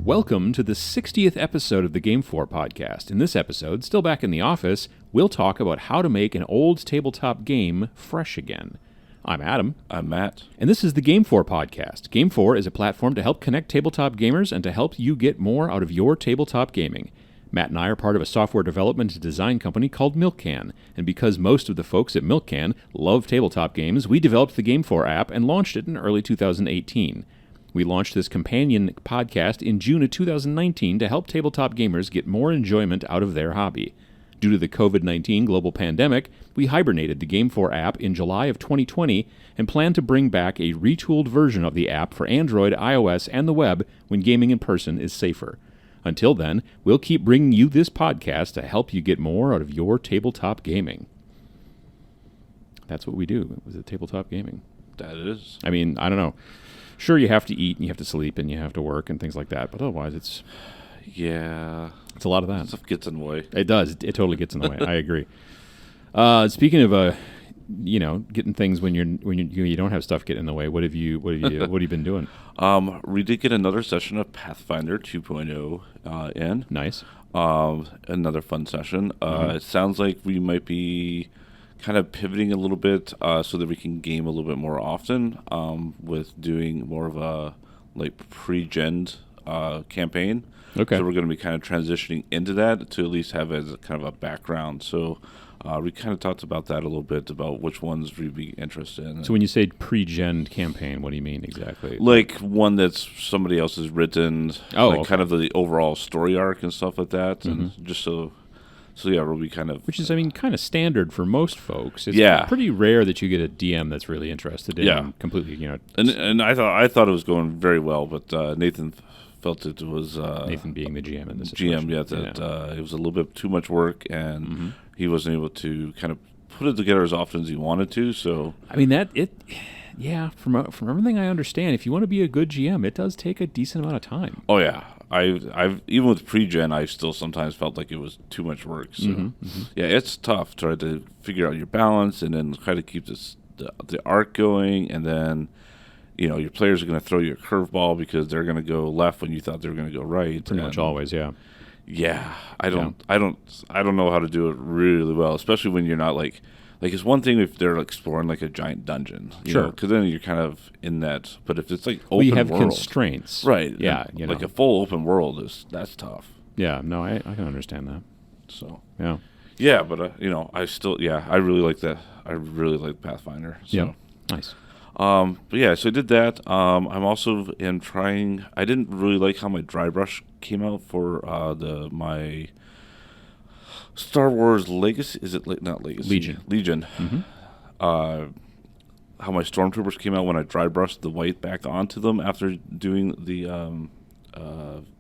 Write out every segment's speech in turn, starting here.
Welcome to the 60th episode of the GameFor Podcast. In this episode, still back in the office, we'll talk about how to make an old tabletop game fresh again. I'm Adam. I'm Matt. And this is the GameFor Podcast. GameFor is a platform to help connect tabletop gamers and to help you get more out of your tabletop gaming. Matt and I are part of a software development and design company called MilkCan, and because most of the folks at MilkCan love tabletop games, we developed the GameFor app and launched it in early 2018. We launched this companion podcast in June of 2019 to help tabletop gamers get more enjoyment out of their hobby. Due to the COVID-19 global pandemic, we hibernated the GameFor app in July of 2020 and plan to bring back a retooled version of the app for Android, iOS, and the web when gaming in person is safer. Until then, we'll keep bringing you this podcast to help you get more out of your tabletop gaming. That's what we do with the tabletop gaming. That is. I mean, I don't know. Sure, you have to eat, and you have to sleep, and you have to work, and things like that, but otherwise it's... Yeah. It's a lot of that. Stuff gets in the way. It does. It totally gets in the way. I agree. Speaking of, getting things when you don't have stuff get in the way, what have you been doing? We did get another session of Pathfinder 2.0 in. Nice. Another fun session. It sounds like we might be kind of pivoting a little bit so that we can game a little bit more often with doing more of a pre-gen campaign. Okay. So we're going to be kind of transitioning into that to at least have as a kind of a background. So we kind of talked about that a little bit, about which ones we'd be interested in. So when you say pre-gen campaign, what do you mean exactly? Like one that's somebody else has written, okay. Kind of the overall story arc and stuff like that. And just so yeah, we'll be kind of... Which is, kind of standard for most folks. It's pretty rare that you get a DM that's really interested in completely, And I thought it was going very well, but Nathan felt it was... Nathan being the GM in this situation. It was a little bit too much work, and he wasn't able to kind of put it together as often as he wanted to, so... I mean, from everything I understand, if you want to be a good GM, it does take a decent amount of time. Oh, yeah. I've even with pre-gen, I still sometimes felt like it was too much work. So, yeah, it's tough to try to figure out your balance and then try to keep the arc going, and then... your players are going to throw you a curveball because they're going to go left when you thought they were going to go right. Pretty much always, yeah. Yeah, I don't know how to do it really well, especially when you're not like it's one thing if they're exploring like a giant dungeon, sure, because then you're kind of in that. But if it's like open you have world, constraints, right? Yeah, like a full open world that's tough. Yeah, no, I can understand that. So yeah, but I really like that. I really like Pathfinder. So. Yeah, nice. But yeah, so I did that. I'm also trying. I didn't really like how my dry brush came out for my Star Wars Legacy. Is it not Legacy? Legion. How my Stormtroopers came out when I dry brushed the white back onto them after doing the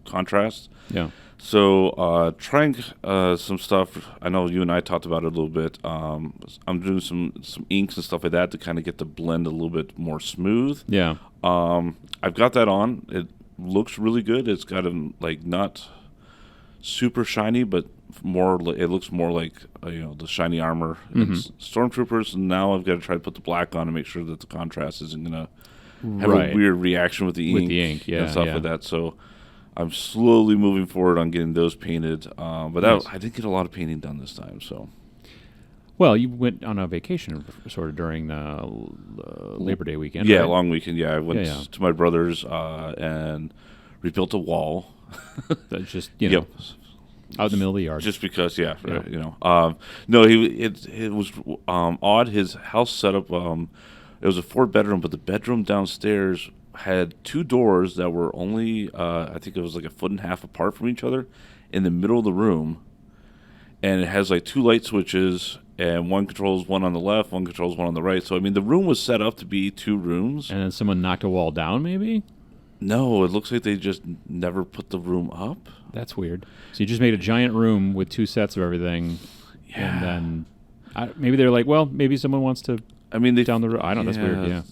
contrast. Yeah. So trying some stuff. I know you and I talked about it a little bit. I'm doing some inks and stuff like that to kind of get the blend a little bit more smooth. Yeah. I've got that on. It looks really good. It's got not super shiny, but more. It looks more like the shiny armor. It's Stormtroopers. And now I've got to try to put the black on and make sure that the contrast isn't going to have a weird reaction with the ink. With the ink, yeah, and stuff like that. So. I'm slowly moving forward on getting those painted, but nice. I didn't get a lot of painting done this time. So, well, you went on a vacation sort of during the Labor Day weekend. Yeah, right? Long weekend. Yeah, I went to my brother's and rebuilt a wall. That's just out in the middle of the yard. Just because, No, it was odd. His house setup. It was a 4-bedroom, but the bedroom downstairs had 2 doors that were only, I think it was like 1.5 foot apart from each other in the middle of the room. And it has 2 light switches, and one controls one on the left, one controls one on the right. So, I mean, the room was set up to be 2 rooms. And then someone knocked a wall down, maybe? No, it looks like they just never put the room up. That's weird. So you just made a giant room with 2 sets of everything. Yeah. And then maybe they're like, well, maybe someone wants to... I mean, down the road. I don't know. That's weird. Yeah,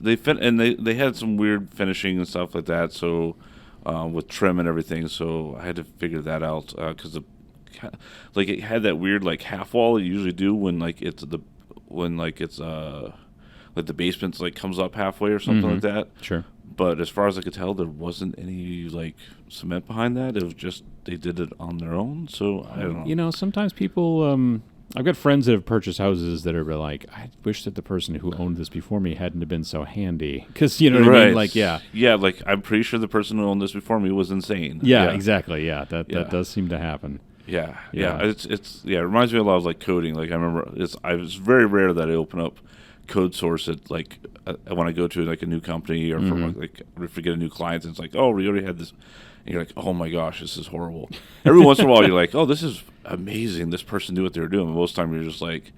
they had some weird finishing and stuff like that. So, with trim and everything. So I had to figure that out because it had that weird half wall you usually do when the basement's comes up halfway or something like that. Sure. But as far as I could tell, there wasn't any like cement behind that. It was just they did it on their own. So I don't know. You know, sometimes people. I've got friends that have purchased houses that are like, I wish that the person who owned this before me hadn't have been so handy. Because, you know what I mean? Like, yeah. Yeah, like, I'm pretty sure the person who owned this before me was insane. Yeah, exactly. Yeah, that does seem to happen. Yeah. It reminds me a lot of, like, coding. Like, I remember, it's very rare that I open up code source at, like, when I go to, like, a new company or from, like, if we get a new client, and it's like, oh, we already had this. And you're like, oh my gosh, this is horrible. Every once in a while, you're like, oh, this is amazing. This person knew what they were doing. But most of the time, you're just like,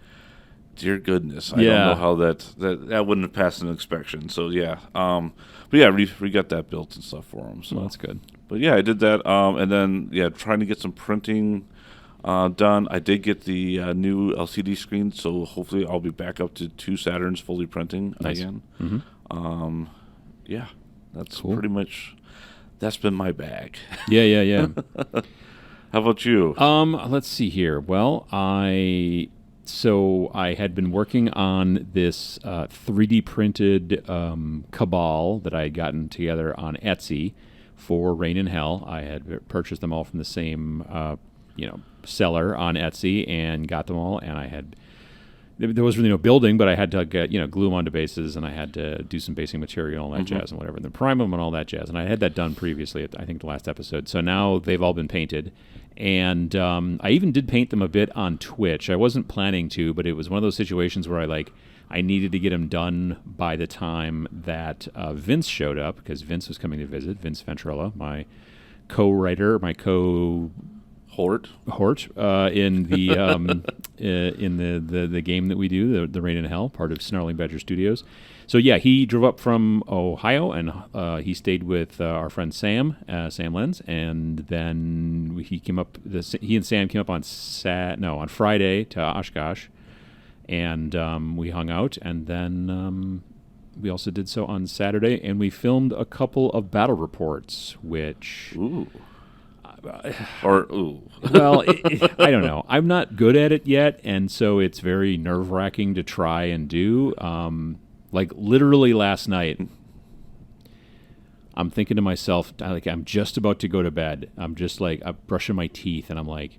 dear goodness, I don't know how that wouldn't have passed an inspection. So yeah, but yeah, we got that built and stuff for them. So well, that's good. But yeah, I did that, and then trying to get some printing done. I did get the new LCD screen, so hopefully I'll be back up to 2 Saturns fully printing again. Mm-hmm. Yeah, that's cool. Pretty much. That's been my bag. Yeah. How about you? Let's see here. Well, I had been working on this 3D printed cabal that I had gotten together on Etsy for Rain in Hell. I had purchased them all from the same seller on Etsy and got them all, and there was really no building, but I had to get, glue them onto bases, and I had to do some basing material and all that jazz and whatever, and then prime them and all that jazz. And I had that done previously, I think the last episode. So now they've all been painted. And I even did paint them a bit on Twitch. I wasn't planning to, but it was one of those situations where I needed to get them done by the time that Vince showed up, because Vince was coming to visit, Vince Ventrella, my co-writer, Hort in the in the game that we do, the Rain in Hell, part of Snarling Badger Studios. So yeah, he drove up from Ohio, and he stayed with our friend Sam Lenz, and then he came up. He and Sam came up on Friday to Oshkosh, and we hung out, and then we also did so on Saturday, and we filmed a couple of battle reports, which. Ooh. Well, I don't know. I'm not good at it yet, and so it's very nerve-wracking to try and do. Like literally last night, I'm thinking to myself, like I'm just about to go to bed. I'm just like I'm brushing my teeth, and I'm like,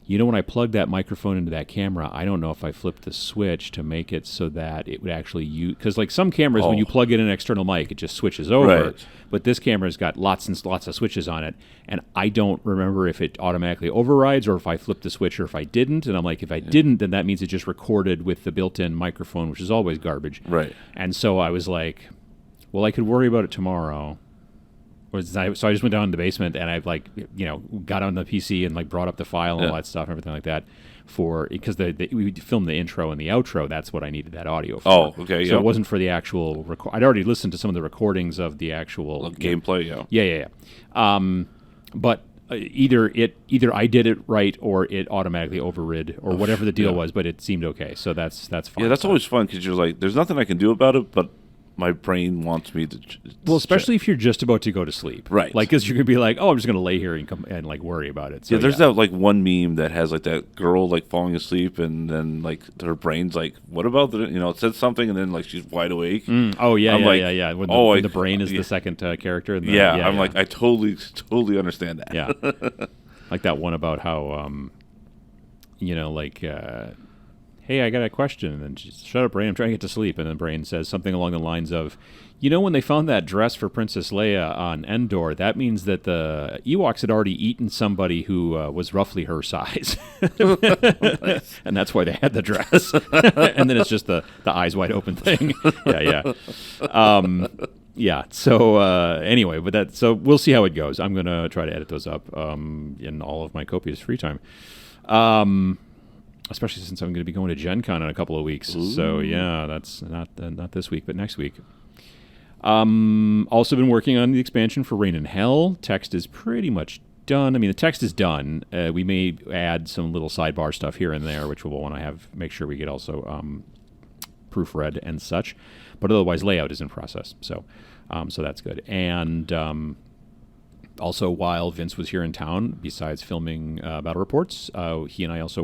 when I plug that microphone into that camera, I don't know if I flipped the switch to make it so that it would actually use. Because like some cameras, when you plug in an external mic, it just switches over. Right. But this camera's got lots and lots of switches on it, and I don't remember if it automatically overrides or if I flipped the switch or if I didn't. And I'm like, if I didn't, then that means it just recorded with the built-in microphone, which is always garbage. Right. And so I was like, well, I could worry about it tomorrow. So I just went down in the basement and I got on the PC and brought up the file and all that stuff and everything like that because we filmed the intro and the outro. That's what I needed that audio for. Oh, okay. So it wasn't for the actual I'd already listened to some of the recordings of the actual gameplay. Yeah. But either I did it right or it automatically overrid or whatever the deal was, but it seemed okay. So that's fine. Yeah, that's always fun because you're like, there's nothing I can do about it, but my brain wants me to. Well, especially if you're just about to go to sleep, right? Like, because you're gonna be like, "Oh, I'm just gonna lay here and come and worry about it." So, there's that one meme that has that girl falling asleep, and then her brain's like, "What about the?" It says something, and then she's wide awake. Oh yeah, yeah. When the brain is the second character. I'm like, I totally understand that. Yeah, like that one about how, hey, I got a question, and then just shut up, Brain, I'm trying to get to sleep, and then Brain says something along the lines of, when they found that dress for Princess Leia on Endor, that means that the Ewoks had already eaten somebody who was roughly her size, and that's why they had the dress, and then it's just the eyes wide open thing. Yeah. So anyway, so we'll see how it goes. I'm gonna try to edit those up in all of my copious free time. Especially since I'm going to be going to Gen Con in a couple of weeks. Ooh. So, yeah, that's not this week, but next week. Also been working on the expansion for Rain in Hell. Text is pretty much done. I mean, the text is done. We may add some little sidebar stuff here and there, which we'll want to make sure we get also proofread and such. But otherwise, layout is in process. So that's good. And also, while Vince was here in town, besides filming battle reports, he and I also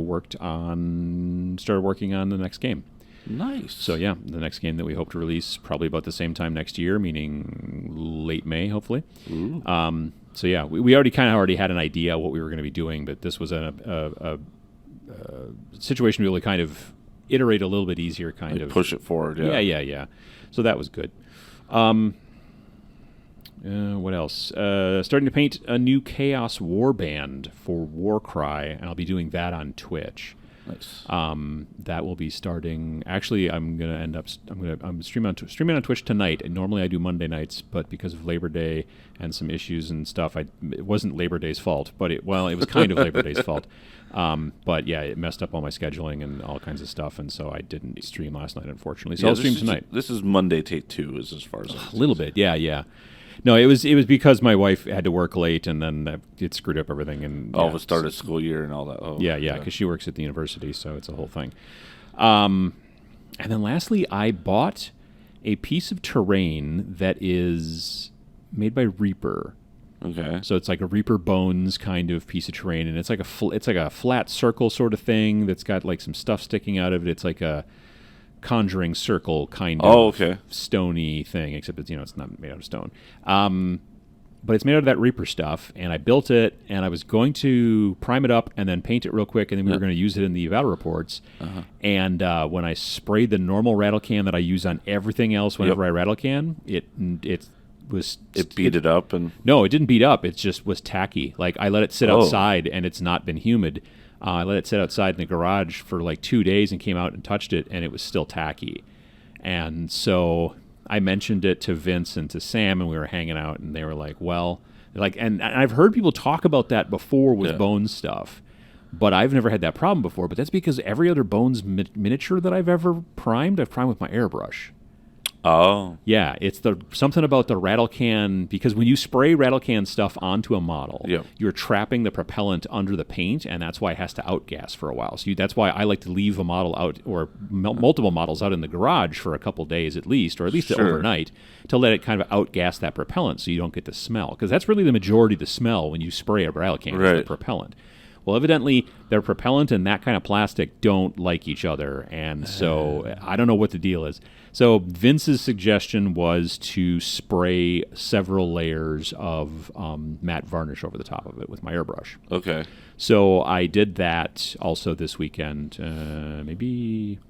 started working on the next game. Nice. So yeah, the next game that we hope to release probably about the same time next year, meaning late May, hopefully. Ooh. So yeah, we already had an idea what we were going to be doing, but this was a situation to really kind of iterate a little bit easier, kind of push it forward. Yeah. So that was good. What else? Starting to paint a new Chaos Warband for Warcry, and I'll be doing that on Twitch. Nice. That will be starting. Actually, I'm streaming on Twitch tonight. And normally I do Monday nights, but because of Labor Day and some issues and stuff, it wasn't Labor Day's fault. But it was kind of Labor Day's fault. But yeah, it messed up all my scheduling and all kinds of stuff, and so I didn't stream last night, unfortunately. So I'll stream tonight. This is Monday take 2, as far as a little bit. Yeah. No, it was because my wife had to work late, and then it screwed up everything. And of the start of school year and all that. Oh, yeah, because she works at the university, so it's a whole thing. And then lastly, I bought a piece of terrain that is made by Reaper. Okay. So it's like a Reaper Bones kind of piece of terrain, and it's like a flat circle sort of thing that's got like some stuff sticking out of it. It's like a Conjuring circle kind of stony thing, except it's not made out of stone. But it's made out of that Reaper stuff, and I built it, and I was going to prime it up and then paint it real quick, and then we were going to use it in the eval reports. And when I sprayed the normal rattle can that I use on everything else whenever I rattle can, it beat it up. And no, it didn't beat up. It just was tacky. Like, I let it sit outside, and it's not been humid. I let it sit outside in the garage for like 2 days and came out and touched it, and it was still tacky. And so I mentioned it to Vince and to Sam, and we were hanging out, and they were like, well, and I've heard people talk about that before with Bones stuff, but I've never had that problem before. But that's because every other Bones miniature that I've ever primed, I've primed with my airbrush. Oh. Yeah, it's something about the rattle can, because when you spray rattle can stuff onto a model, you're trapping the propellant under the paint, and that's why it has to outgas for a while. So that's why I like to leave a model out, or multiple models out in the garage for a couple days at least, or at least overnight, to let it kind of outgas that propellant so you don't get the smell. Because that's really the majority of the smell when you spray a rattle can, is the propellant. Well, evidently, their propellant and that kind of plastic don't like each other, and so I don't know what the deal is. So Vince's suggestion was to spray several layers of matte varnish over the top of it with my airbrush. Okay. So I did that also this weekend. Maybe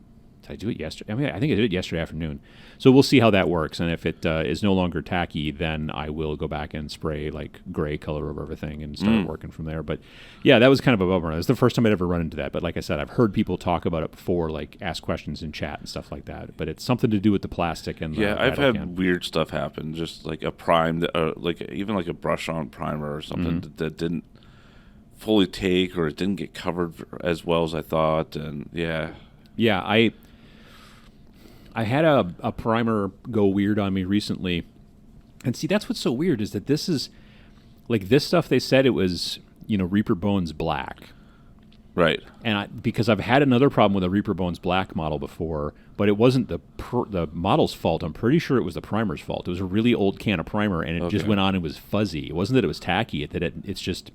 did I do it yesterday? I think I did it yesterday afternoon. So we'll see how that works, and if it is no longer tacky, then I will go back and spray like gray color over everything and start working from there. But yeah, that was kind of a bummer. It was the first time I'd ever run into that. But like I said, I've heard people talk about it before, like ask questions in chat and stuff like that. But it's something to do with the plastic and the I've had weird stuff happen, just like a prime, like even like a brush-on primer or something that didn't fully take, or it didn't get covered as well as I thought, and I had a primer go weird on me recently. And see, that's what's so weird, is that this is, like, this stuff, they said it was, Reaper Bones Black. Right. And because I've had another problem with a Reaper Bones Black model before, but it wasn't the model's fault. I'm pretty sure it was the primer's fault. It was a really old can of primer, and it just went on and was fuzzy. It wasn't that it was tacky, it's just...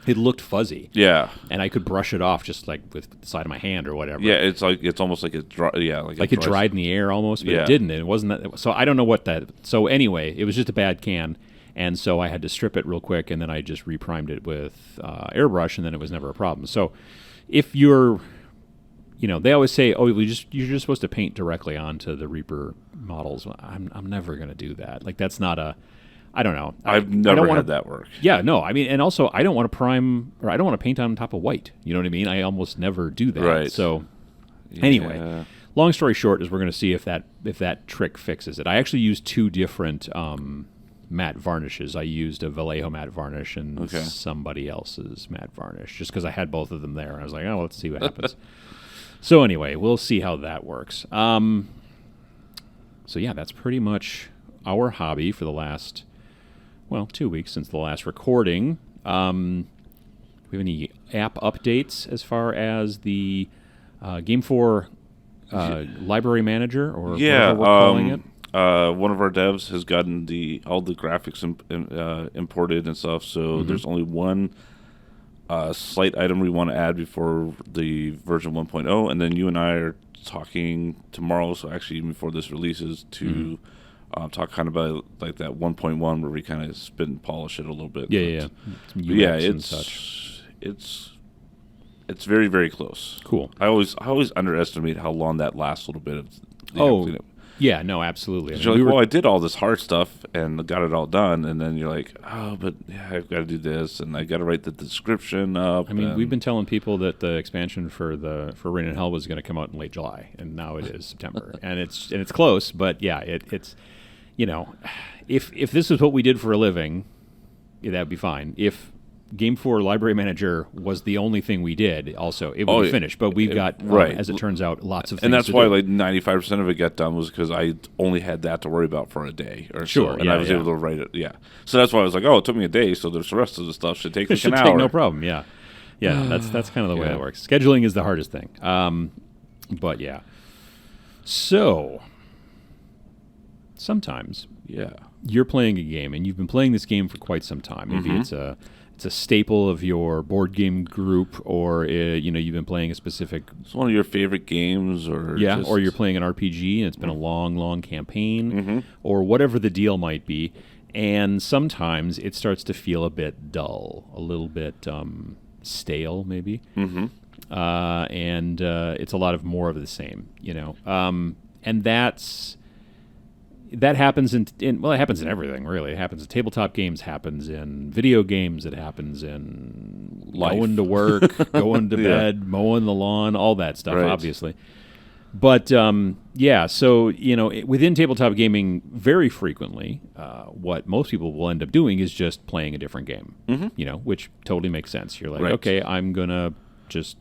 It looked fuzzy. Yeah. And I could brush it off just like with the side of my hand or whatever. Yeah, it's almost like it dry, like it dried in the air almost, but it didn't. And it wasn't that. So I don't know what that. So anyway, it was just a bad can, and so I had to strip it real quick, and then I just reprimed it with airbrush, and then it was never a problem. So if you're, they always say, oh, you're just supposed to paint directly onto the Reaper models. I'm never going to do that. Like, that's not a. I don't know. I've never had that work. Yeah, no. I mean, and also, I don't want to prime, or I don't want to paint on top of white. You know what I mean? I almost never do that. Right. So, anyway, long story short is we're going to see if that trick fixes it. I actually used 2 different matte varnishes. I used a Vallejo matte varnish and somebody else's matte varnish, just because I had both of them there. And I was like, oh, let's see what happens. So anyway, we'll see how that works. So yeah, that's pretty much our hobby for the last... 2 weeks since the last recording. Do we have any app updates as far as the GameFor library manager, or whatever we're calling it? One of our devs has gotten all the graphics imported and stuff, so there's only one slight item we want to add before the version 1.0, and then you and I are talking tomorrow, so actually even before this releases, to talk kind of about like that 1.1 where we kind of spin and polish it a little bit. Yeah. It's very, very close. Cool. I always underestimate how long that last little bit of the cleanup. Yeah, no, absolutely. You're like, I did all this hard stuff and got it all done, and then you're like, but I've got to do this, and I got to write the description up. I mean, we've been telling people that the expansion for Reign in Hell was going to come out in late July, and now it is September, and it's close. But yeah, it's if this is what we did for a living, that'd be fine. If GameFor Library Manager was the only thing we did, also it would be finished. But we've got, as it turns out, lots of things. And that's to why do. like 95% of it got done was because I only had that to worry about for a day or Sure, so, and I was able to write it. Yeah, so that's why I was like, it took me a day, so the rest of the stuff should take it like should an take hour. no problem. Yeah. That's kind of the way it works. Scheduling is the hardest thing. But yeah. So sometimes you're playing a game, and you've been playing this game for quite some time. Maybe it's a staple of your board game group, or you've been playing a specific. It's one of your favorite games, or or you're playing an RPG, and it's been a long campaign, or whatever the deal might be. And sometimes it starts to feel a bit dull, a little bit stale, maybe. And it's a lot of more of the same, and that happens it happens in everything, really. It happens in tabletop games, happens in video games, it happens in life. Going to work, going to bed, mowing the lawn, all that stuff, obviously. But, so, within tabletop gaming, very frequently, what most people will end up doing is just playing a different game, which totally makes sense. You're like, okay, I'm going to just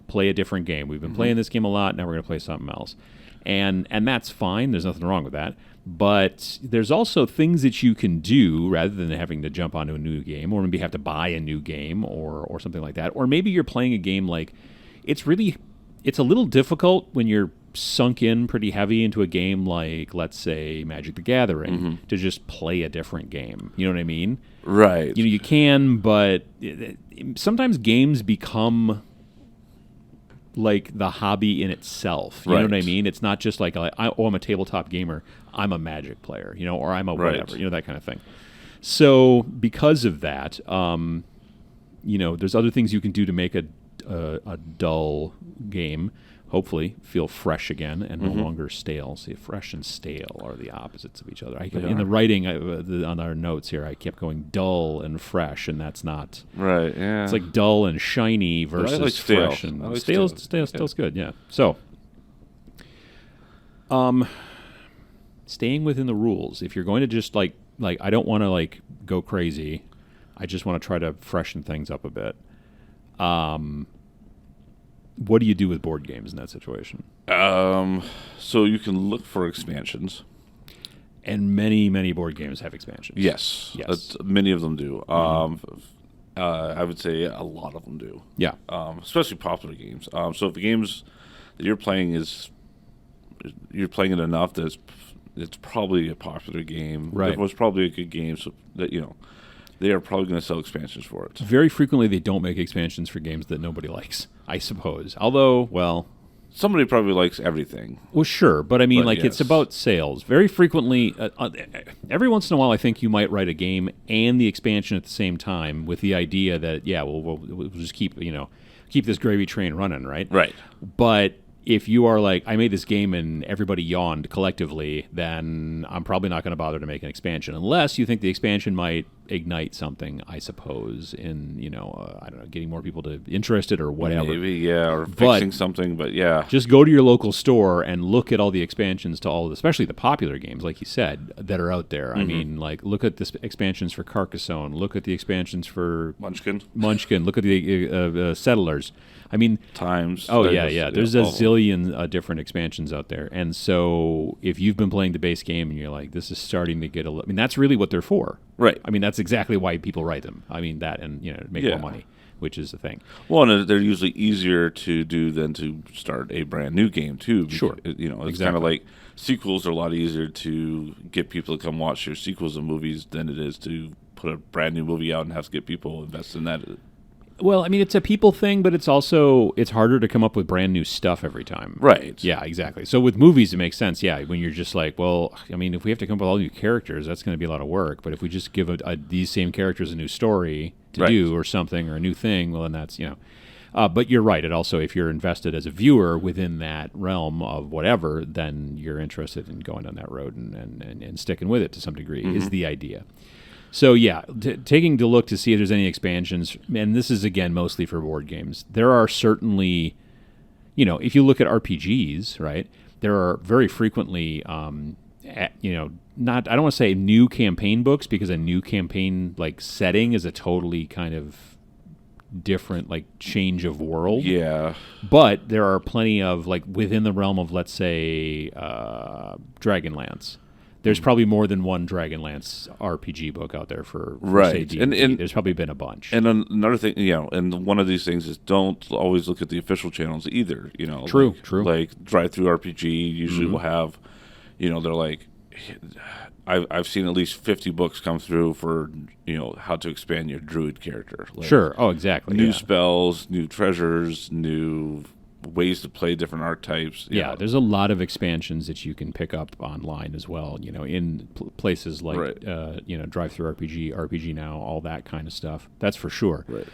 play a different game. We've been playing this game a lot, now we're going to play something else. And that's fine. There's nothing wrong with that. But there's also things that you can do rather than having to jump onto a new game, or maybe have to buy a new game or something like that. Or maybe you're playing a game like it's a little difficult when you're sunk in pretty heavy into a game like, let's say, Magic the Gathering, to just play a different game. You know what I mean? Right. You can, but sometimes games become like the hobby in itself. You know what I mean? It's not just like, I'm a tabletop gamer, I'm a Magic player, or I'm a whatever, that kind of thing. So because of that, there's other things you can do to make a dull game hopefully feel fresh again and no longer stale. See, fresh and stale are the opposites of each other. In the writing on our notes here, I kept going dull and fresh, and that's not right. Yeah, it's like dull and shiny versus like fresh and like stale's good. Yeah. So, staying within the rules. If you're going to just like I don't want to go crazy, I just want to try to freshen things up a bit. What do you do with board games in that situation? So you can look for expansions. And many board games have expansions. Yes. Many of them do. I would say a lot of them do. Yeah. Especially popular games. So if the games that you're playing you're playing it enough that it's probably a popular game. Right. It was probably a good game, so that they are probably going to sell expansions for it. Very frequently, they don't make expansions for games that nobody likes, I suppose. Although, somebody probably likes everything. Well, sure, but I mean, yes. It's about sales. Very frequently, every once in a while, I think you might write a game and the expansion at the same time with the idea that, we'll just keep this gravy train running, right? Right. But if you are like, I made this game and everybody yawned collectively, then I'm probably not going to bother to make an expansion unless you think the expansion might ignite something, I suppose, in, I don't know, getting more people interested or whatever. Maybe, or fixing something, but yeah. Just go to your local store and look at all the expansions to especially the popular games, like you said, that are out there. I mean, look at the expansions for Carcassonne, look at the expansions for Munchkin, look at the Settlers. I mean, Times. Oh, yeah. There's a zillion different expansions out there. And so if you've been playing the base game and you're like, this is starting to get that's really what they're for. Right. I mean, that's exactly why people write them. I mean, that and, make more money, which is the thing. Well, and they're usually easier to do than to start a brand new game, too. Because, sure. It's kind of like sequels are a lot easier to get people to come watch your sequels of movies than it is to put a brand new movie out and have to get people invested in that. Well, I mean, it's a people thing, but it's harder to come up with brand new stuff every time. Right. Yeah, exactly. So with movies, it makes sense. Yeah, when you're just like, well, I mean, if we have to come up with all new characters, that's going to be a lot of work. But if we just give these same characters a new story to do or something or a new thing, well, then that's, but you're right. It also, if you're invested as a viewer within that realm of whatever, then you're interested in going down that road and sticking with it to some degree is the idea. So yeah, taking the look to see if there's any expansions, and this is again mostly for board games. There are certainly, if you look at RPGs, right, there are very frequently, I don't want to say new campaign books because a new campaign like setting is a totally kind of different like change of world. Yeah. But there are plenty of like within the realm of let's say Dragonlance. There's probably more than one Dragonlance RPG book out there for right. Say, and there's probably been a bunch. And another thing, and one of these things is don't always look at the official channels either. True. Like Drive Through RPG usually will have, they're like, I've seen at least 50 books come through for how to expand your druid character. Like sure. Oh, exactly. New spells, new treasures, new ways to play different archetypes. Yeah, there's a lot of expansions that you can pick up online as well. In places like Drive Through RPG Now, all that kind of stuff. That's for sure. Right.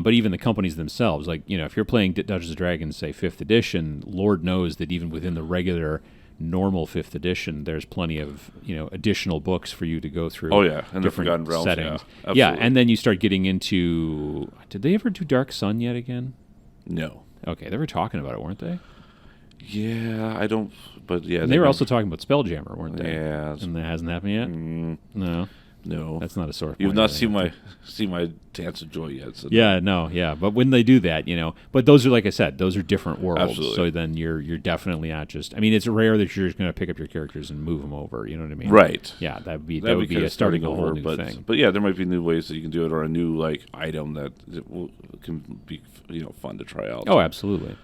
But even the companies themselves, like if you're playing Dungeons and Dragons, say 5th edition, Lord knows that even within the regular normal 5th edition, there's plenty of additional books for you to go through. Oh yeah, and the different Forgotten Realms settings. Yeah, and then you start getting into. Did they ever do Dark Sun yet again? No. Okay, they were talking about it, weren't they? Yeah, I don't. But yeah, and they were also talking about Spelljammer, weren't they? Yeah, and that hasn't happened yet. No, that's not a sore point. You've not seen my dance of joy yet. So but when they do that, but those are like I said, those are different worlds. Absolutely. So then you're definitely not just. I mean, it's rare that you're just going to pick up your characters and move them over. You know what I mean? Right. Yeah, that would be a starting a whole new thing. But yeah, there might be new ways that you can do it, or a new like item that can be fun to try out. Oh, absolutely.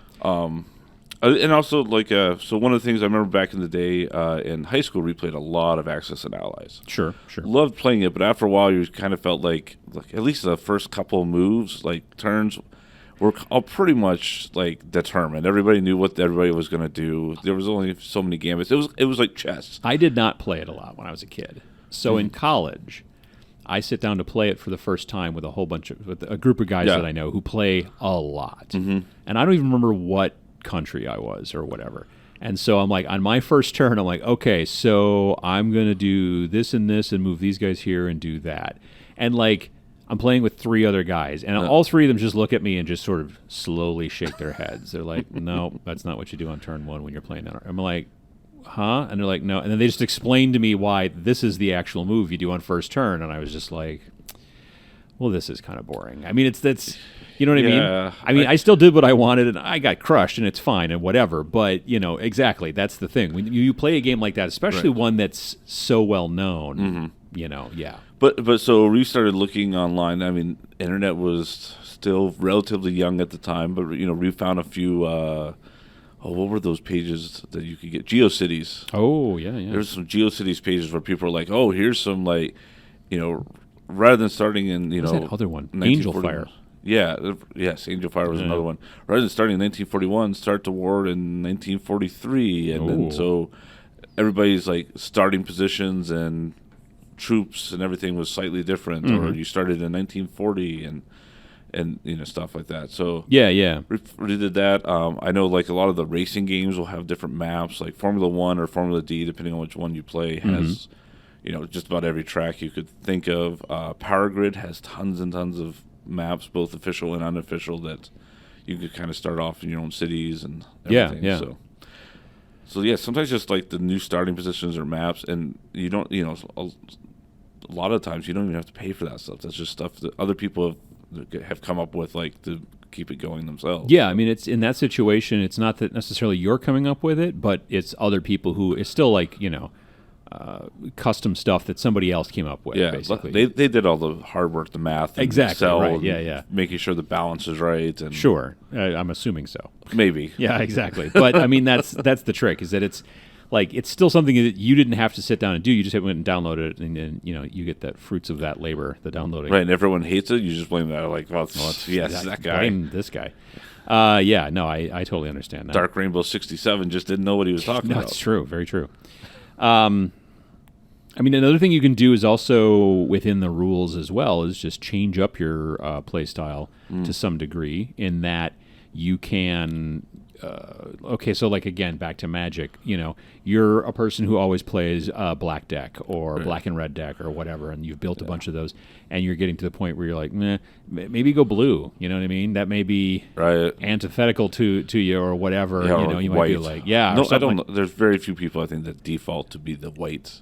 And also, like, so one of the things I remember back in the day in high school, we played a lot of Axis and Allies. Sure. Loved playing it, but after a while, you kind of felt like at least the first couple of moves, like turns, were all pretty much like determined. Everybody knew what everybody was going to do. There was only so many gambits. It was like chess. I did not play it a lot when I was a kid. So in college, I sit down to play it for the first time with a group of guys that I know who play a lot, and I don't even remember what country I was or whatever. And so I'm like, on my first turn, I'm like, okay, so I'm going to do this and this and move these guys here and do that. And like, I'm playing with 3 other guys, and all 3 of them just look at me and just sort of slowly shake their heads. They're like, no, that's not what you do on turn 1 when you're playing that. I'm like, huh? And they're like, no. And then they just explained to me why this is the actual move you do on first turn. And I was just like, well, this is kind of boring. I mean, that's you know what I mean? I mean, I still did what I wanted, and I got crushed, and it's fine and whatever. But, exactly, that's the thing. When you play a game like that, especially one that's so well known, yeah. But so we started looking online. I mean, internet was still relatively young at the time, but, we found a few, what were those pages that you could get? GeoCities. Oh, yeah. There's some GeoCities pages where people are like, oh, here's some, like, rather than starting in, What's that other one? Angel Fire. Yes, Angel Fire was another one. Rather than starting in 1941, start the war in 1943, and then so everybody's like starting positions and troops and everything was slightly different. Or you started in 1940 and stuff like that. So we did that. I know like a lot of the racing games will have different maps, like Formula 1 or Formula D, depending on which one you play, has just about every track you could think of. Power Grid has tons and tons of maps, both official and unofficial, that you could kind of start off in your own cities and everything. Yeah. So yeah, sometimes just like the new starting positions or maps, and you don't, a lot of times you don't even have to pay for that stuff. That's just stuff that other people have come up with, like to keep it going themselves. Yeah, I mean, it's in that situation. It's not that necessarily you're coming up with it, but it's other people who it's still like custom stuff that somebody else came up with. Yeah, basically. they did all the hard work, the math, and exactly. Excel, right. and Yeah. making sure the balance is right. And sure, I'm assuming so. Maybe. Yeah, exactly. But I mean, that's the trick. Is that it's like it's still something that you didn't have to sit down and do. You just went and downloaded it, and then you get the fruits of that labor, the downloading. Right, and everyone hates it. You just blame that. Like, well, yes, that guy. Blame this guy. Yeah, no, I totally understand that. Dark Rainbow 67 just didn't know what he was talking about. That's true. Very true. I mean, another thing you can do is also within the rules as well is just change up your play style to some degree in that you can. Okay, so like again, back to Magic. You're a person who always plays black deck or black and red deck or whatever, and you've built a bunch of those, and you're getting to the point where you're like, maybe go blue. You know what I mean? That may be antithetical to you or whatever. Yeah, you might be like, no, I don't know. There's very few people I think that default to be the whites.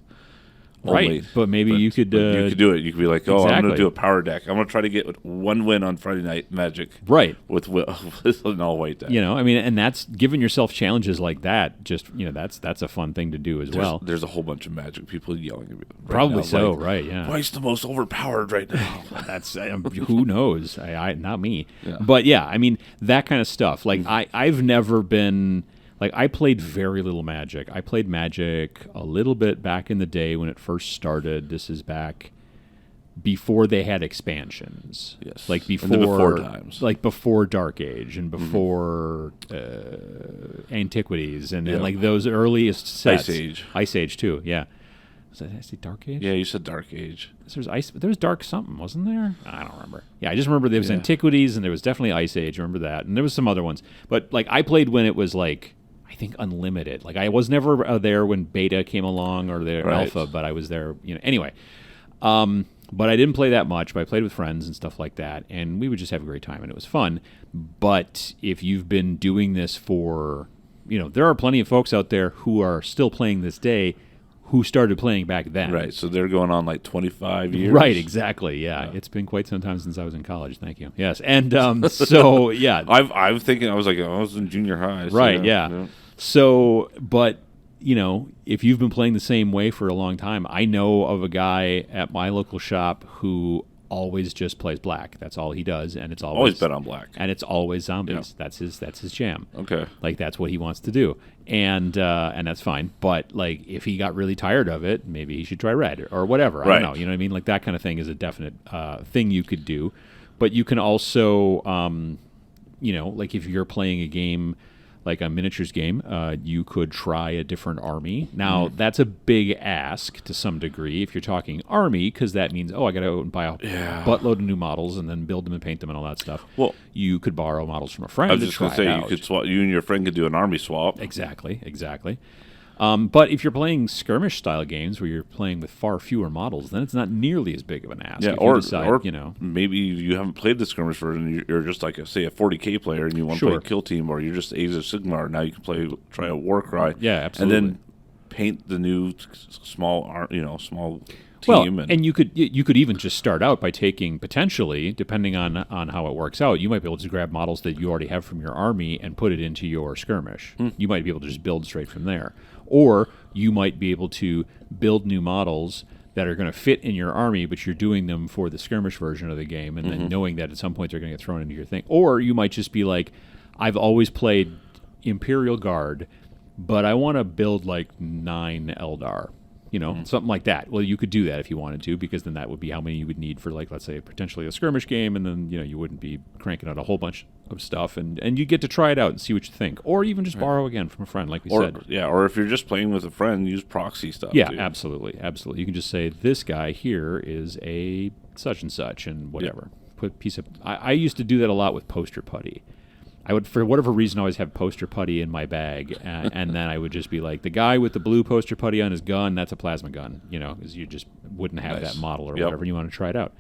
Right, but maybe you could do it. You could be like, I'm going to do a power deck. I'm going to try to get one win on Friday Night Magic. Right, with an all white deck. I mean, and that's giving yourself challenges like that. Just that's a fun thing to do as well. There's a whole bunch of Magic people yelling at me. Probably now, so. like, right? Yeah. White's the most overpowered right now. That's who knows? I not me. Yeah. But yeah, I mean that kind of stuff. Like I've never been. Like, I played very little Magic. I played Magic a little bit back in the day when it first started. This is back before they had expansions. Yes. Like before times. Like before Dark Age and before Antiquities and like those earliest sets. Ice Age too, yeah. Did I say Dark Age? Yeah, you said Dark Age. There was Dark something, wasn't there? I don't remember. Yeah, I just remember there was Antiquities and there was definitely Ice Age. I remember that. And there was some other ones. But like I played when it was like I think unlimited. Like I was never there when beta came along or the alpha, but I was there. Anyway, but I didn't play that much. But I played with friends and stuff like that, and we would just have a great time, and it was fun. But if you've been doing this for, there are plenty of folks out there who are still playing this day, who started playing back then. Right. So they're going on like 25 years. Right. Exactly. Yeah. It's been quite some time since I was in college. Thank you. Yes. And so yeah, I'm thinking I was in junior high. So right. Yeah. So, but, if you've been playing the same way for a long time, I know of a guy at my local shop who always just plays black. That's all he does, and it's always bet on black. And it's always zombies. Yeah. That's his jam. Okay. Like that's what he wants to do. And that's fine. But like if he got really tired of it, maybe he should try red or whatever. I don't know. You know what I mean? Like that kind of thing is a definite thing you could do. But you can also like if you're playing a game like a miniatures game, you could try a different army. Now, that's a big ask to some degree if you're talking army, because that means, I got to go and buy a buttload of new models and then build them and paint them and all that stuff. Well, you could borrow models from a friend. I was just going to say, you could swap. You and your friend could do an army swap. Exactly. But if you're playing skirmish-style games where you're playing with far fewer models, then it's not nearly as big of an ask. Yeah, or maybe you haven't played the skirmish version. You're just like, say, a 40K player, and you want to play Kill Team, or you're just Age of Sigmar. Now you can try a Warcry. Yeah, absolutely. And then paint the new small team. Well, and you could even just start out by taking, potentially, depending on how it works out, you might be able to grab models that you already have from your army and put it into your skirmish. You might be able to just build straight from there. Or you might be able to build new models that are going to fit in your army, but you're doing them for the skirmish version of the game, and then knowing that at some point they're going to get thrown into your thing. Or you might just be like, I've always played Imperial Guard, but I want to build like 9 Eldar. Something like that. Well, you could do that if you wanted to, because then that would be how many you would need for, like, let's say, potentially a skirmish game, and then, you wouldn't be cranking out a whole bunch of stuff, and you get to try it out and see what you think. Or even just borrow again from a friend, like we said. Yeah, or if you're just playing with a friend, use proxy stuff. Yeah, too. Absolutely. You can just say, this guy here is a such and such, and whatever. Put a piece of... I used to do that a lot with poster putty. I would, for whatever reason, always have poster putty in my bag, and then I would just be like, the guy with the blue poster putty on his gun, that's a plasma gun, because you just wouldn't have that model or whatever, and you want to try it out.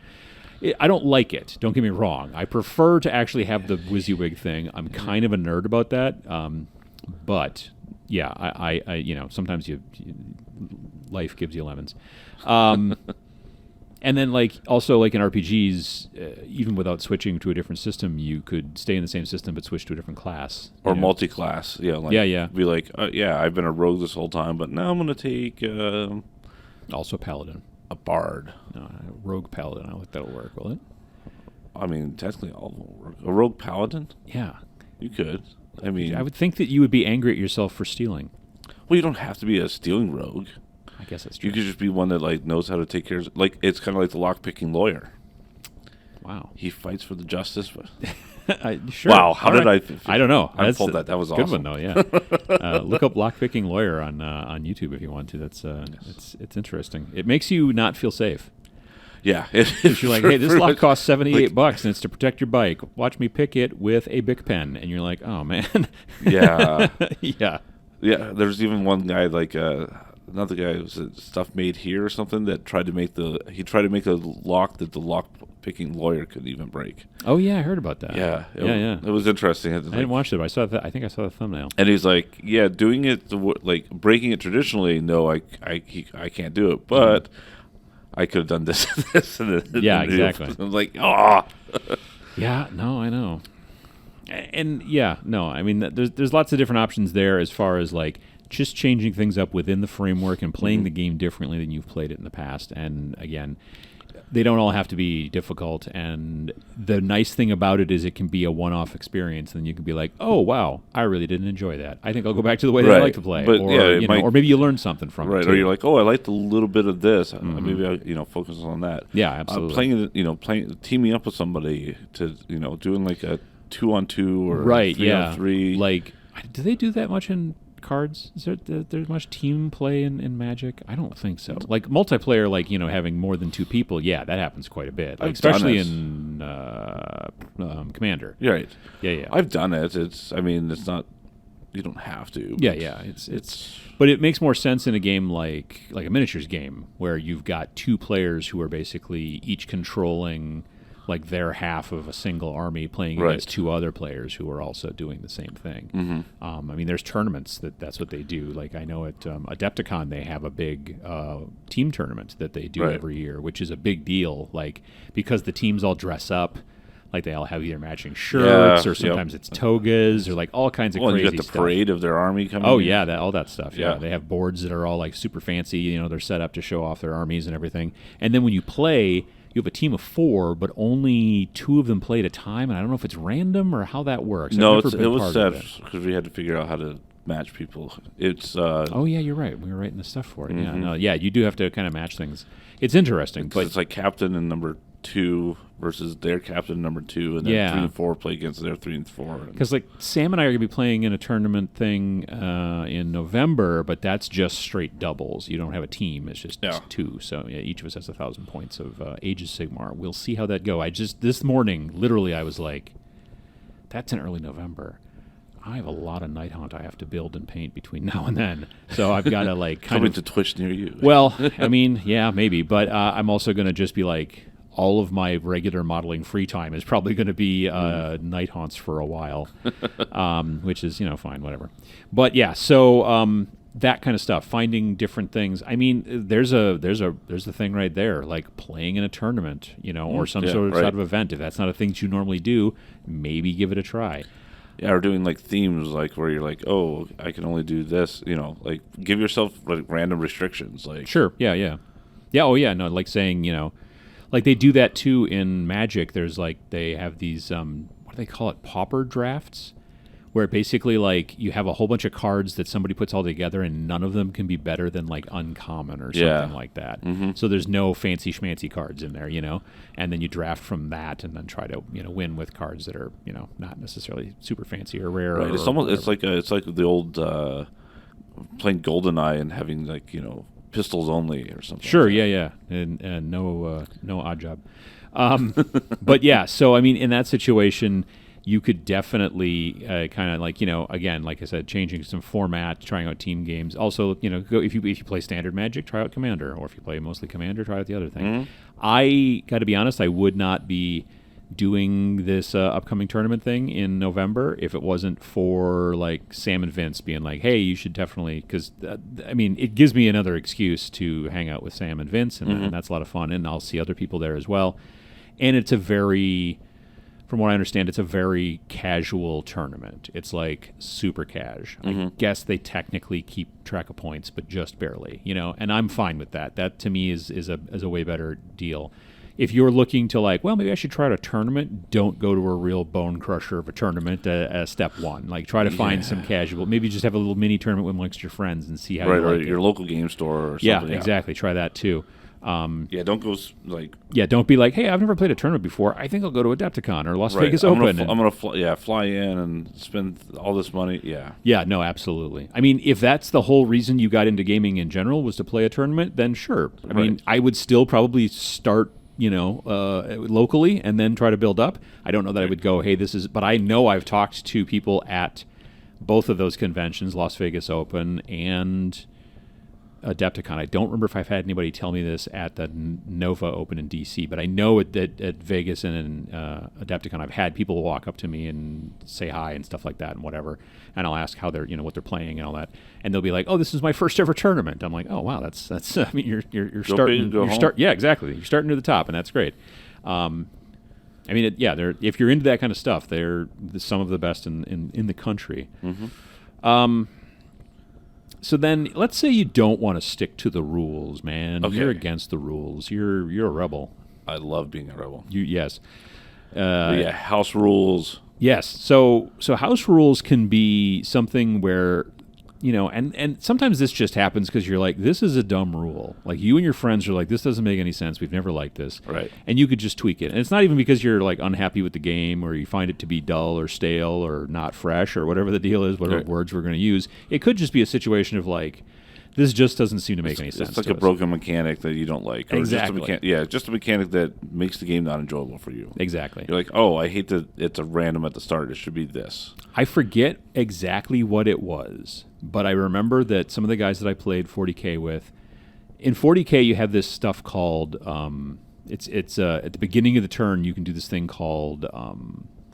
I don't like it, don't get me wrong. I prefer to actually have the WYSIWYG thing. I'm kind of a nerd about that, but, yeah, I sometimes life gives you lemons. And then, also in RPGs, even without switching to a different system, you could stay in the same system but switch to a different class. Or multi-class. Yeah. Be like, I've been a rogue this whole time, but now I'm going to take... also a paladin. A bard. No, a rogue paladin. I don't think that'll work, will it? I mean, technically all of them will work. A rogue paladin? Yeah. You could. I mean... I would think that you would be angry at yourself for stealing. Well, you don't have to be a stealing rogue. I guess that's true. You could just be one that like knows how to take care of. Like it's kind of like the lock-picking lawyer. Wow. He fights for the justice. But Sure. wow, how did I? I don't know. I pulled that. That was good awesome. one though. Yeah. Look up lock-picking lawyer on YouTube if you want to. That's it's interesting. It makes you not feel safe. Yeah. If you're like, hey, this lock costs $78 and it's to protect your bike. Watch me pick it with a Bic pen, and you're like, oh man. Yeah. Yeah. Yeah. There's even one guy like another guy was Stuff Made Here or something that tried to make a lock that the lock picking lawyer couldn't even break. Oh yeah, I heard about that. Yeah. Yeah. It was interesting. I didn't watch it, but I think I saw the thumbnail. And he's like, yeah, doing it like breaking it traditionally. No, I can't do it, but I could have done this and this. Yeah, exactly. I'm like, oh. Yeah, no, I know. And yeah, no, I mean, there's lots of different options there as far as like just changing things up within the framework and playing the game differently than you've played it in the past. And again, they don't all have to be difficult. And the nice thing about it is it can be a one-off experience. And you can be like, oh, wow, I really didn't enjoy that. I think I'll go back to the way that I like to play. But, or maybe you learn something from it. Right, or you're like, oh, I liked a little bit of this. Maybe I focus on that. Yeah, absolutely. Teaming up with somebody to, doing like a 2-on-2 or 3-on-3. Like, do they do that much in cards? Is there much team play in Magic? I don't think so. Like multiplayer, like having more than two people, yeah, that happens quite a bit, like, especially in Commander. Right. Yeah. I've done it. It's not. You don't have to. Yeah. It's but it makes more sense in a game like a miniatures game where you've got two players who are basically each controlling like their half of a single army playing against two other players who are also doing the same thing. Mm-hmm. I mean, there's tournaments that's what they do. Like I know at Adepticon they have a big team tournament that they do every year, which is a big deal. Like because the teams all dress up, like they all have either matching shirts or sometimes it's togas or like all kinds of crazy stuff. You got the parade of their army coming. Oh in. yeah, all that stuff. Yeah, they have boards that are all like super fancy. They're set up to show off their armies and everything. And then when you play, you have a team of 4, but only 2 of them play at a time, and I don't know if it's random or how that works. No, it was set because we had to figure out how to match people. It's oh yeah, you're right. We were writing the stuff for it. Yeah, you do have to kind of match things. It's interesting, but it's like captain and number 2 versus their captain number 2, and then 3 and 4 play against their 3 and 4. Because like Sam and I are going to be playing in a tournament thing in November, but that's just straight doubles. You don't have a team; it's just 2. So each of us has 1,000 points of Age of Sigmar. We'll see how that go. This morning, literally, I was like, "That's in early November." I have a lot of Nighthaunt I have to build and paint between now and then, so I've got to like coming to Twitch near you. Well, I mean, yeah, maybe, but I'm also going to just be like. All of my regular modeling free time is probably going to be night haunts for a while, which is fine, whatever. But yeah, so that kind of stuff, finding different things. I mean, there's the thing right there, like playing in a tournament, or some sort of event. If that's not a thing that you normally do, maybe give it a try. Yeah, or doing like themes, like where you're like, oh, I can only do this. Like give yourself like random restrictions. Like sure, yeah. Oh yeah, no, like saying like they do that too in Magic. There's like they have these what do they call it, pauper drafts, where basically like you have a whole bunch of cards that somebody puts all together and none of them can be better than like uncommon or something like that. So there's no fancy schmancy cards in there, and then you draft from that and then try to win with cards that are not necessarily super fancy or rare. Right. It's like the old playing GoldenEye and having like pistols only or something. Sure, yeah, and no odd job. But yeah, so I mean, in that situation, you could definitely kind of like again, like I said, changing some format, trying out team games. Also, go if you play standard Magic, try out Commander, or if you play mostly Commander, try out the other thing. I got to be honest, I would not be doing this upcoming tournament thing in November if it wasn't for like Sam and Vince being like, hey, you should definitely, because I mean it gives me another excuse to hang out with Sam and Vince, and that's a lot of fun, and I'll see other people there as well. And it's from what I understand, it's a very casual tournament. It's like super cash. I guess they technically keep track of points, but just barely, and I'm fine with that. That to me is a way better deal. if you're looking to like, well, maybe I should try out a tournament, don't go to a real bone crusher of a tournament as step one. Like try to find some casual, maybe just have a little mini tournament with amongst your friends and see how you like it. Your local game store or something. Yeah, exactly. Try that too. Don't go like... Yeah, don't be like, hey, I've never played a tournament before. I think I'll go to Adepticon or Las Vegas Open. I'm going to fly in and spend all this money. Yeah. Yeah, no, absolutely. I mean, if that's the whole reason you got into gaming in general was to play a tournament, then sure. I mean, I would still probably start, locally and then try to build up. I don't know that I would go, hey, this is... But I know I've talked to people at both of those conventions, Las Vegas Open and... Adepticon. I don't remember if I've had anybody tell me this at the Nova Open in DC, but I know at Vegas and in Adepticon, I've had people walk up to me and say hi and stuff like that and whatever, and I'll ask how they're, what they're playing and all that, and they'll be like, "Oh, this is my first ever tournament." I'm like, "Oh, wow, that's." I mean, you're starting. Yeah, exactly. You're starting to the top, and that's great. I mean, if you're into that kind of stuff, they're some of the best in the country. Mm-hmm. So then, let's say you don't want to stick to the rules, man. Okay. You're against the rules. You're a rebel. I love being a rebel. Yes. House rules. Yes. So house rules can be something where, and sometimes this just happens because you're like, this is a dumb rule. Like you and your friends are like, this doesn't make any sense. We've never liked this. Right. And you could just tweak it. And it's not even because you're like unhappy with the game or you find it to be dull or stale or not fresh or whatever the deal is, whatever words we're going to use. It could just be a situation of like, this just doesn't seem to make any sense. It's like a broken mechanic that you don't like. Or exactly. Just a mechanic that makes the game not enjoyable for you. Exactly. You're like, oh, I hate that it's a random at the start. It should be this. I forget exactly what it was, but I remember that some of the guys that I played 40K with, in 40K you have this stuff called, it's at the beginning of the turn you can do this thing called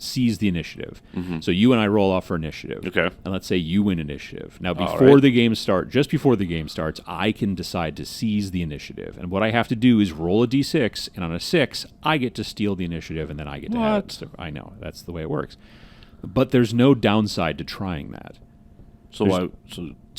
seize the initiative. Mm-hmm. So you and I roll off for initiative. Okay. And let's say you win initiative. Now before the game starts, just before the game starts, I can decide to seize the initiative. And what I have to do is roll a d6, and on a 6, I get to steal the initiative, and then I get to have it. So I know, that's the way it works. But there's no downside to trying that. So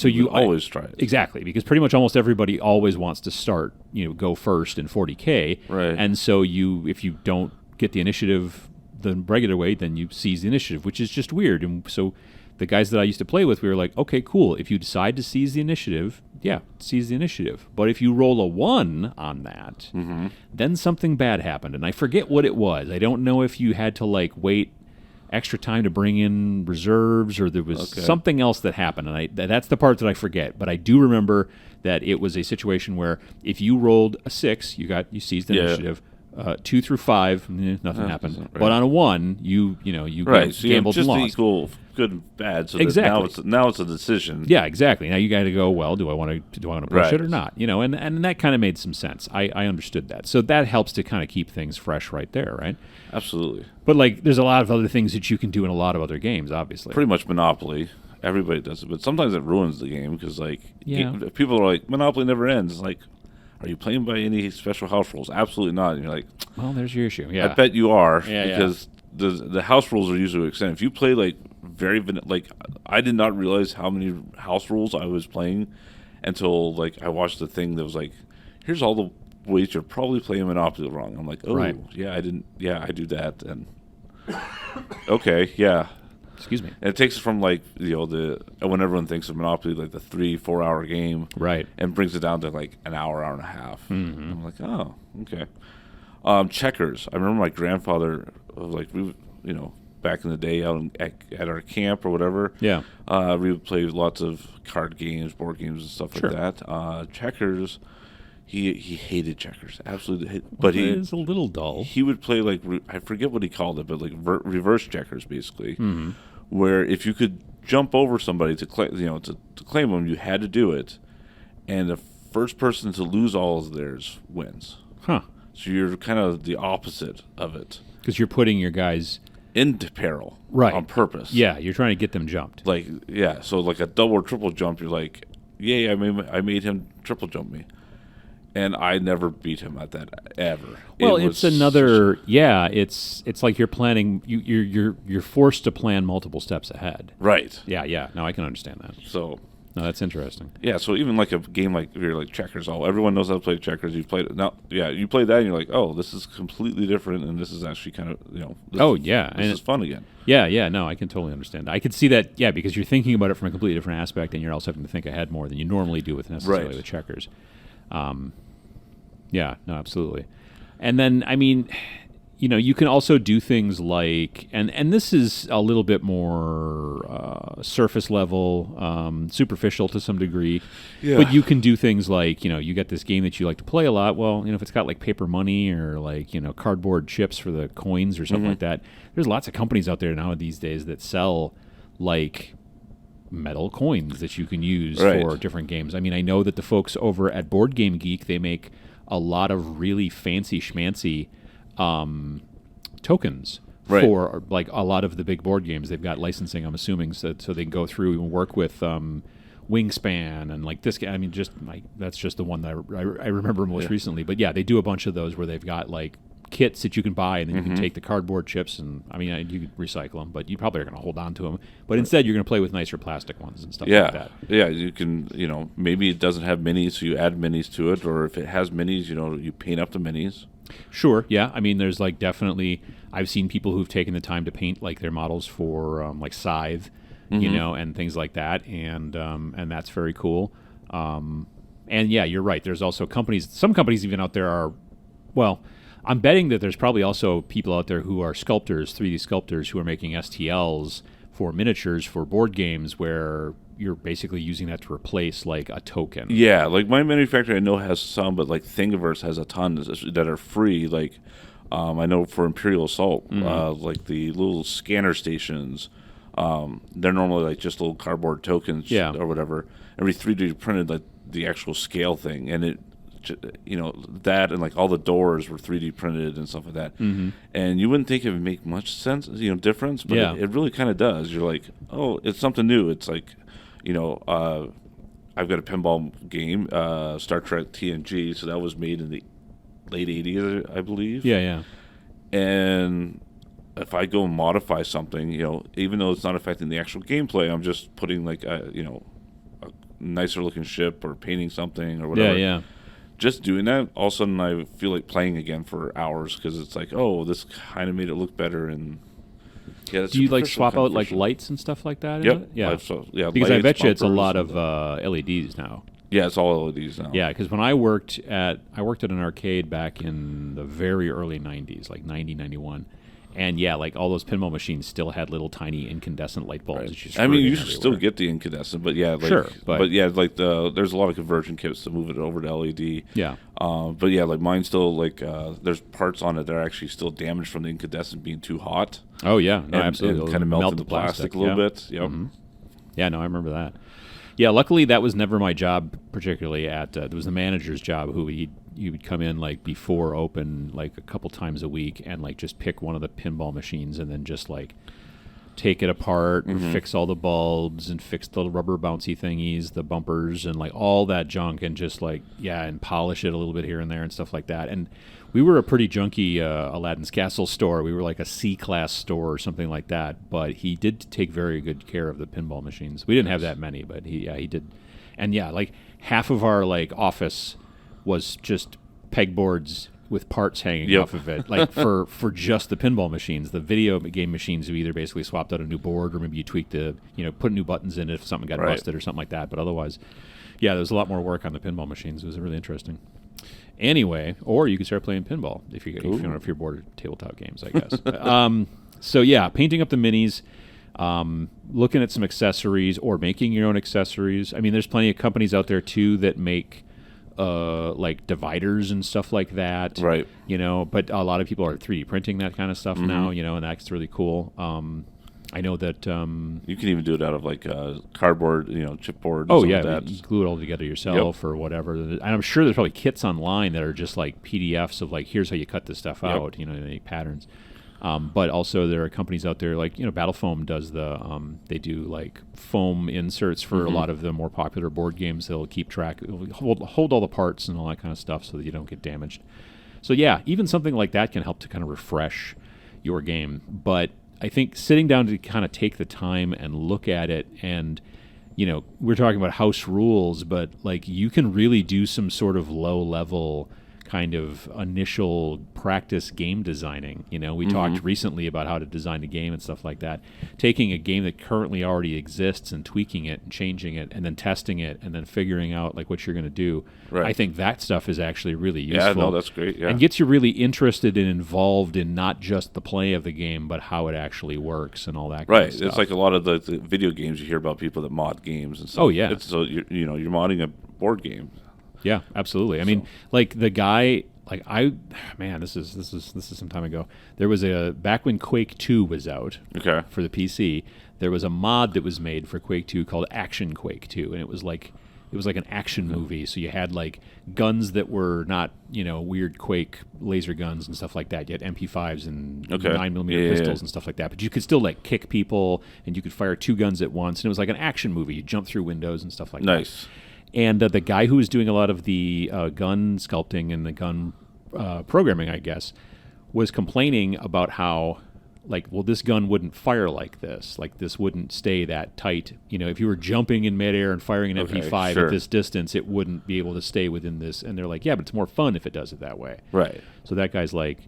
you always try it. Exactly, because pretty much almost everybody always wants to start, go first in 40K. Right. And so if you don't get the initiative the regular way, then you seize the initiative, which is just weird. And so the guys that I used to play with, we were like, okay, cool. If you decide to seize the initiative, seize the initiative. But if you roll a 1 on that, mm-hmm. then something bad happened. And I forget what it was. I don't know if you had to wait extra time to bring in reserves or there was something else that happened. And that's the part that I forget. But I do remember that it was a situation where if you rolled a 6, you seized the initiative. 2 through 5, nothing happened. Right. But on a 1, you gambled and lost. Equal good and bad. So exactly. Now it's a decision. Yeah, exactly. Now you got to go. Well, do I want to push it or not? And that kind of made some sense. I understood that. So that helps to kind of keep things fresh right there, right? Absolutely. But there's a lot of other things that you can do in a lot of other games. Obviously, pretty much Monopoly. Everybody does it, but sometimes it ruins the game because people are like, Monopoly never ends. It's like, are you playing by any special house rules? Absolutely not. And you're like, well, there's your issue. Yeah, I bet you are because the house rules are usually extended. If you play I did not realize how many house rules I was playing until I watched the thing that was like, here's all the ways you're probably playing Monopoly wrong. I'm like, oh yeah, I didn't. Yeah, I do that. And okay, yeah. Excuse me. And it takes it from when everyone thinks of Monopoly the 3-4 hour game, right, and brings it down to an hour and a half. Mm-hmm. I'm like, oh, okay. Checkers. I remember my grandfather back in the day out at our camp or whatever. Yeah. We would play lots of card games, board games, and stuff like that. Checkers. He hated checkers, absolutely. But he is a little dull. He would play I forget what he called it, but reverse checkers basically, mm-hmm. where if you could jump over somebody to claim them, you had to do it, and the first person to lose all of theirs wins. Huh. So you're kind of the opposite of it because you're putting your guys into peril, right, on purpose. Yeah, you're trying to get them jumped. So a double or triple jump, you're like, yay, I made him triple jump me. And I never beat him at that ever. Well, it's another. Yeah, it's like you're planning. You're forced to plan multiple steps ahead. Right. Yeah. No, I can understand that. So No, that's interesting. Yeah, so even like a game like if you're like checkers, everyone knows how to play checkers. You've played it now. Yeah, you play that and you're like, oh, this is completely different, and this is actually kind of this is fun again. Yeah. No, I can totally understand. I can see that. Yeah, because you're thinking about it from a completely different aspect, and you're also having to think ahead more than you normally do with necessarily with checkers. Yeah, no, absolutely. And then, I mean, you can also do things like, and this is a little bit more surface level, superficial to some degree, but you can do things like, you got this game that you like to play a lot. Well, if it's got like paper money or like, cardboard chips for the coins or something like that, there's lots of companies out there now these days that sell like metal coins that you can use for different games. I mean, I know that the folks over at Board Game Geek, they make a lot of really fancy schmancy tokens for like a lot of the big board games. They've got licensing, I'm assuming, so they can go through and work with Wingspan and like this. I mean, just like that's just the one that I remember most recently. But yeah, they do a bunch of those where they've got like kits that you can buy, and then you can take the cardboard chips, and I mean, you could recycle them, but you probably are going to hold on to them. But instead, you're going to play with nicer plastic ones and stuff like that. Yeah, you can, maybe it doesn't have minis, so you add minis to it, or if it has minis, you paint up the minis. Sure, yeah. I mean, there's like definitely, I've seen people who've taken the time to paint like their models for like Scythe, and things like that, and that's very cool. And yeah, you're right. There's also some companies even out there are, well, I'm betting that there's probably also people out there who are sculptors, 3D sculptors, who are making STLs for miniatures for board games where you're basically using that to replace like a token. Yeah, like my manufacturer I know has some, but like Thingiverse has a ton that are free. Like I know for Imperial Assault, like the little scanner stations, they're normally like just little cardboard tokens or whatever. Every 3D printed like the actual scale thing, and it. That and like all the doors were 3D printed and stuff like that, and you wouldn't think it would make much sense, difference, but it really kind of does. You're like, oh, it's something new. It's like, I've got a pinball game, Star Trek TNG, so that was made in the late 80s, I believe. Yeah. And if I go and modify something, even though it's not affecting the actual gameplay, I'm just putting like a nicer looking ship or painting something or whatever. Yeah. Just doing that, all of a sudden I feel like playing again for hours because it's like, oh, this kind of made it look better. And do you like swap out like lights and stuff like that? Yep. Yeah. Because lights, I bet you it's a lot of LEDs now. Yeah, it's all LEDs now. Yeah, because when I worked at an arcade back in the very early 90s, like 90, 91. And yeah, like all those pinball machines still had little tiny incandescent light bulbs. Right. I mean, you should still get the incandescent, but yeah, like, sure. But yeah, like there's a lot of conversion kits to move it over to LED. Yeah. But yeah, like mine still like there's parts on it that are actually still damaged from the incandescent being too hot. Oh yeah, no, absolutely. And kind of melted the plastic a little bit. Yep. Mm-hmm. Yeah, no, I remember that. Yeah, luckily that was never my job particularly at, it was the manager's job who he would come in like before open like a couple times a week and like just pick one of the pinball machines and then just like take it apart and fix all the bulbs and fix the rubber bouncy thingies, the bumpers and like all that junk and just like, and polish it a little bit here and there and stuff like that. And we were a pretty junky Aladdin's Castle store. We were like a C-class store or something like that. But he did take very good care of the pinball machines. We didn't have that many, but he did. And yeah, like half of our like office was just pegboards with parts hanging off of it, like for just the pinball machines. The video game machines, you either basically swapped out a new board or maybe you tweaked put new buttons in it if something got busted or something like that. But otherwise, yeah, there was a lot more work on the pinball machines. It was really interesting. Anyway, or you can start playing pinball if you're bored of tabletop games, I guess. So yeah, painting up the minis, looking at some accessories or making your own accessories. I mean, there's plenty of companies out there too that make like dividers and stuff like that. Right. But a lot of people are 3D printing that kind of stuff now, and that's really cool. I know that you can even do it out of like cardboard, chipboard. Oh yeah, you glue it all together yourself or whatever. And I'm sure there's probably kits online that are just like PDFs of like, here's how you cut this stuff out. Any patterns. But also there are companies out there like Battle Foam does they do like foam inserts for a lot of the more popular board games. They'll keep track, hold all the parts and all that kind of stuff so that you don't get damaged. So yeah, even something like that can help to kind of refresh your game. But I think sitting down to kind of take the time and look at it and, we're talking about house rules, but like you can really do some sort of low level kind of initial practice game designing. We talked recently about how to design a game and stuff like that. Taking a game that currently already exists and tweaking it and changing it and then testing it and then figuring out like what you're going to do. Right. I think that stuff is actually really useful. Yeah, no, that's great. Yeah. And gets you really interested and involved in not just the play of the game, but how it actually works and all that kind of stuff. It's like a lot of the video games you hear about people that mod games and stuff. Oh, yeah. So you're modding a board game. Yeah, absolutely. I mean, like the guy, like this is some time ago. There was back when Quake 2 was out for the PC, there was a mod that was made for Quake 2 called Action Quake 2, and it was like an action movie. So you had like guns that were not, weird Quake laser guns and stuff like that. You had MP5s and 9mm pistols and stuff like that. But you could still like kick people, and you could fire 2 guns at once, and it was like an action movie. You jump through windows and stuff like that. Nice. And the guy who was doing a lot of the gun sculpting and the gun programming, I guess, was complaining about how, like, well, this gun wouldn't fire like this. Like, this wouldn't stay that tight. If you were jumping in midair and firing an MP5 at this distance, it wouldn't be able to stay within this. And they're like, yeah, but it's more fun if it does it that way. Right. So that guy's like,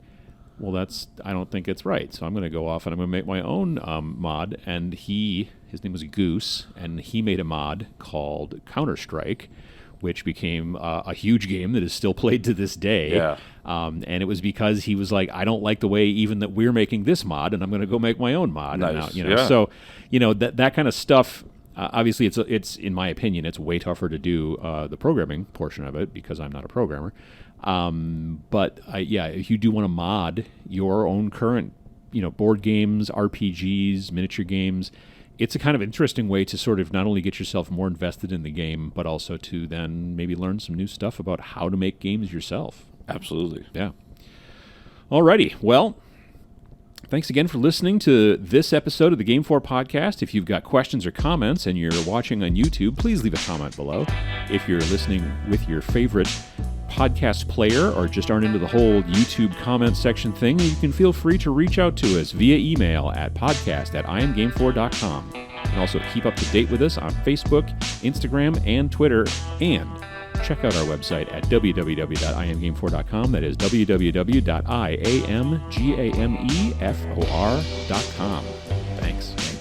well, I don't think it's right. So I'm going to go off and I'm going to make my own mod. And his name was Goose, and he made a mod called Counter-Strike, which became a huge game that is still played to this day. Yeah. And it was because he was like, I don't like the way even that we're making this mod, and I'm going to go make my own mod. Nice. And now, So, that kind of stuff. Obviously, it's in my opinion, it's way tougher to do the programming portion of it because I'm not a programmer. But if you do want to mod your own current, board games, RPGs, miniature games, it's a kind of interesting way to sort of not only get yourself more invested in the game, but also to then maybe learn some new stuff about how to make games yourself. Absolutely. Yeah. Alrighty. Well, thanks again for listening to this episode of the GameFor Podcast. If you've got questions or comments and you're watching on YouTube, please leave a comment below. If you're listening with your favorite podcast player or just aren't into the whole YouTube comment section thing, you can feel free to reach out to us via email at podcast@iamgamefor.com. You can also keep up to date with us on Facebook, Instagram, and Twitter, and check out our website at www.iamgamefor.com. That is www.iamgamefor.com. Thanks.